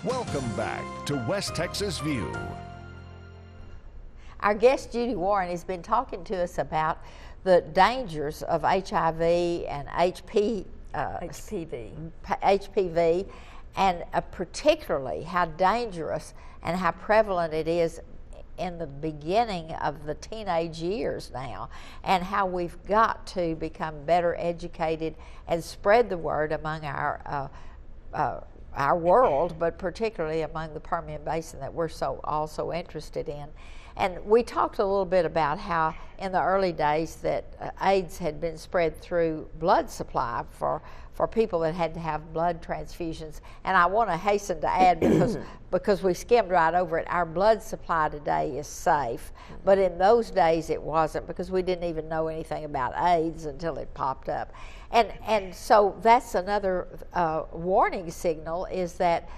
Welcome back to West Texas View. Our guest, Judy Warren, has been talking to us about the dangers of HIV and HPV, and particularly how dangerous and how prevalent it is in the beginning of the teenage years now, and how we've got to become better educated and spread the word among our world, but particularly among the Permian Basin that we're all so interested in. And we talked a little bit about how in the early days that AIDS had been spread through blood supply for people that had to have blood transfusions. And I want to hasten to add, because we skimmed right over it, our blood supply today is safe. But in those days it wasn't, because we didn't even know anything about AIDS until it popped up. And so that's another warning signal, is that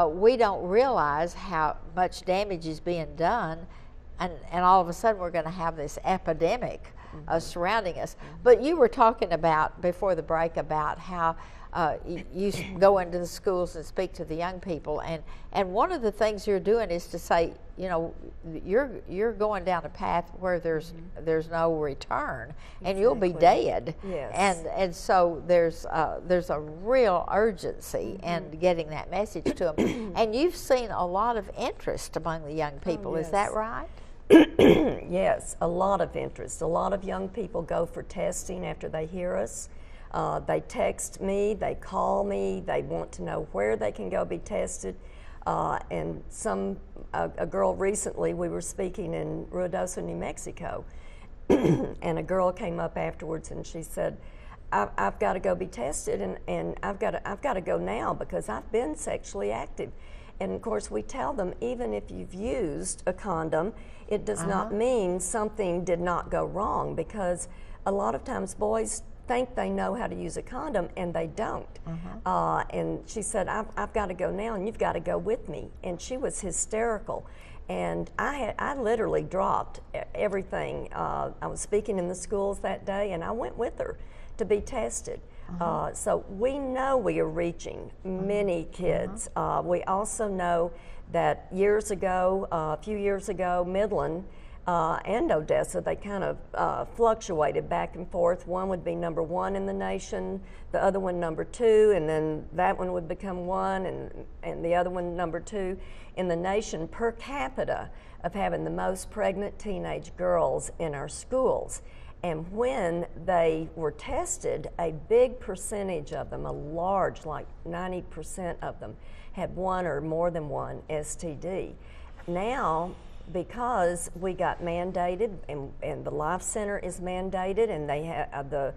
we don't realize how much damage is being done, and all of a sudden we're going to have this epidemic surrounding us. But you were talking about, before the break, about how you go into the schools and speak to the young people, and one of the things you're doing is to say, you know, you're going down a path where there's no return, and you'll be dead. Yes. And so there's a real urgency in getting that message to them. And you've seen a lot of interest among the young people. Oh, yes. Is that right? Yes, a lot of interest. A lot of young people go for testing after they hear us. They text me, they call me, they want to know where they can go be tested. And a girl recently, we were speaking in Ruidoso, New Mexico, and a girl came up afterwards and she said, I've got to go be tested, and I've got to go now because I've been sexually active. And of course we tell them, even if you've used a condom, it does not mean something did not go wrong, because a lot of times boys think they know how to use a condom and they don't. And she said, I've got to go now and you've got to go with me. And she was hysterical. And I literally dropped everything. I was speaking in the schools that day and I went with her to be tested. So we know we are reaching many kids. We also know that years ago, a few years ago, Midland and Odessa, they kind of fluctuated back and forth. One would be #1 in the nation, the other one #2, and then that one would become 1, and the other one #2 in the nation per capita of having the most pregnant teenage girls in our schools. And when they were tested, a big percentage of them, a large, like 90% of them, had one or more than one STD. Now, because we got mandated, and the Life Center is mandated, and they have the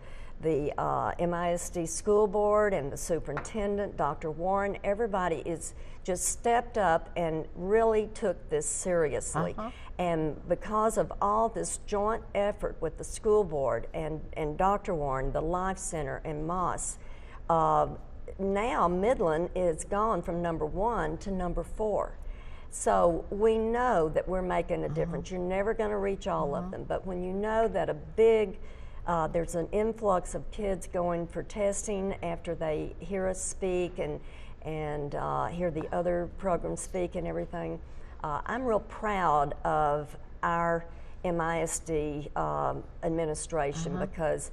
MISD school board and the superintendent, Dr. Warren, everybody is just stepped up and really took this seriously. And because of all this joint effort with the school board and Dr. Warren, the Life Center, and Moss, now Midland is gone from #1 to #4. So we know that we're making a difference. You're never going to reach all of them, but when you know that there's an influx of kids going for testing after they hear us speak and hear the other programs speak and everything, I'm real proud of our MISD administration, because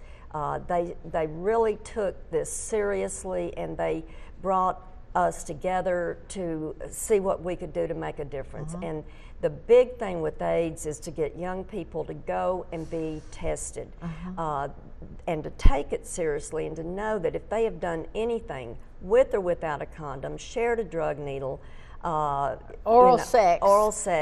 they really took this seriously, and they brought us together to see what we could do to make a difference. And the big thing with AIDS is to get young people to go and be tested, and to take it seriously, and to know that if they have done anything with or without a condom, shared a drug needle, oral sex,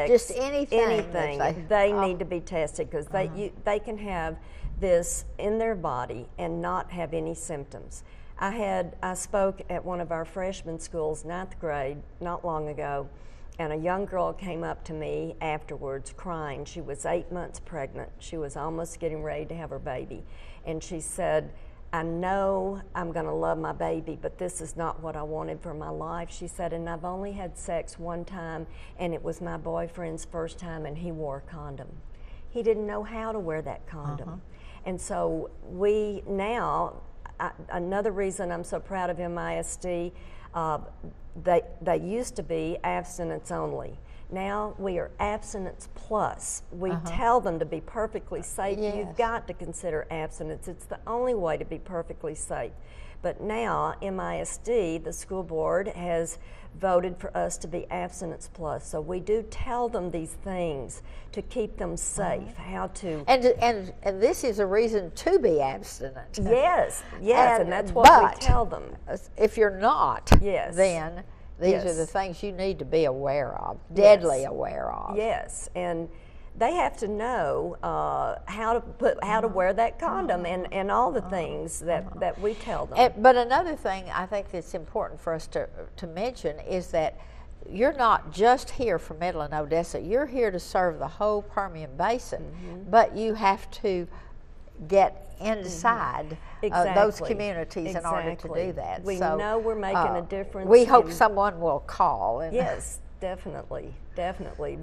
just anything, they need to be tested, because they can have this in their body and not have any symptoms. I spoke at one of our freshman schools, 9th grade, not long ago, and a young girl came up to me afterwards crying. She was 8 months pregnant. She was almost getting ready to have her baby. And she said, I know I'm going to love my baby, but this is not what I wanted for my life. She said, and I've only had sex one time, and it was my boyfriend's first time, and he wore a condom. He didn't know how to wear that condom. And so we now, another reason I'm so proud of MISD, They used to be abstinence only. Now we are abstinence plus. We tell them to be perfectly safe. Yes. You've got to consider abstinence. It's the only way to be perfectly safe. But now MISD, the school board, has voted for us to be abstinence plus. So we do tell them these things to keep them safe, how to... And this is a reason to be abstinent. Yes, yes, and that's what we tell them. If you're not, yes, then these yes. are the things you need to be aware of, deadly yes. aware of. Yes, and they have to know how to wear that condom and all the things that we tell them. But another thing I think that's important for us to mention is that you're not just here for Midland, Odessa. You're here to serve the whole Permian Basin, but you have to get inside those communities in order to do that. We know we're making a difference. We hope someone will call. Yes, definitely, definitely.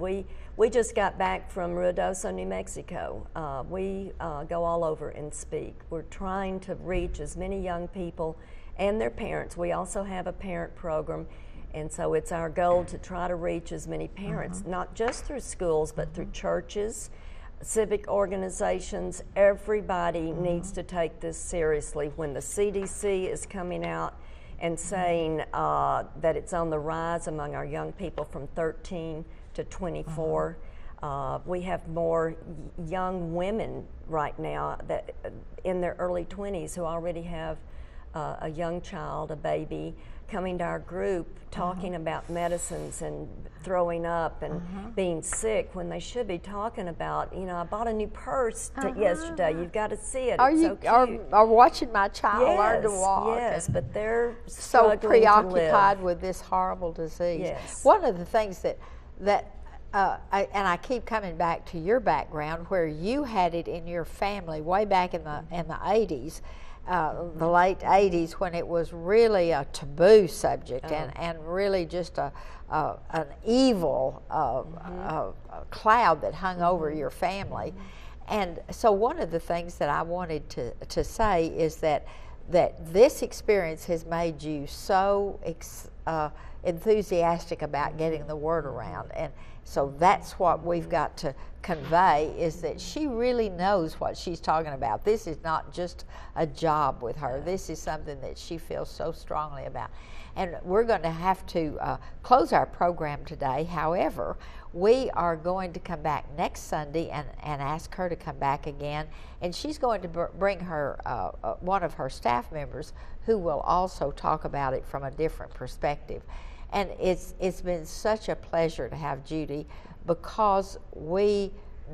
We just got back from Ruidoso, New Mexico. We go all over and speak. We're trying to reach as many young people and their parents. We also have a parent program, and so it's our goal to try to reach as many parents, not just through schools, but through churches, civic organizations. Everybody needs to take this seriously. When the CDC is coming out and saying that it's on the rise among our young people from 13 to 24. We have more young women right now that in their early 20s who already have a young child, a baby, coming to our group talking about medicines and throwing up and being sick when they should be talking about, you know, I bought a new purse yesterday. You've got to see it. It's so cute. Are watching my child learn to walk. Yes, but they're so preoccupied to live with this horrible disease. Yes. One of the things and I keep coming back to your background where you had it in your family way back in the 80s. The late 80s, when it was really a taboo subject and really just an evil cloud that hung over your family. And so one of the things that I wanted to say is that this experience has made you so enthusiastic about getting the word around. And so that's what we've got to convey, is that she really knows what she's talking about. This is not just a job with her. This is something that she feels so strongly about. And we're going to have to close our program today. However, we are going to come back next Sunday and ask her to come back again. And she's going to bring her one of her staff members who will also talk about it from a different perspective. And it's been such a pleasure to have Judy, because we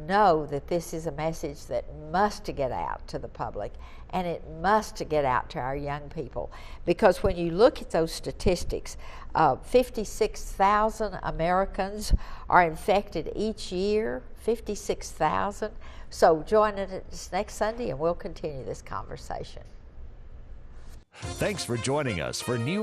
know that this is a message that must get out to the public, and it must get out to our young people. Because when you look at those statistics, 56,000 Americans are infected each year, 56,000. So join us next Sunday and we'll continue this conversation. Thanks for joining us for New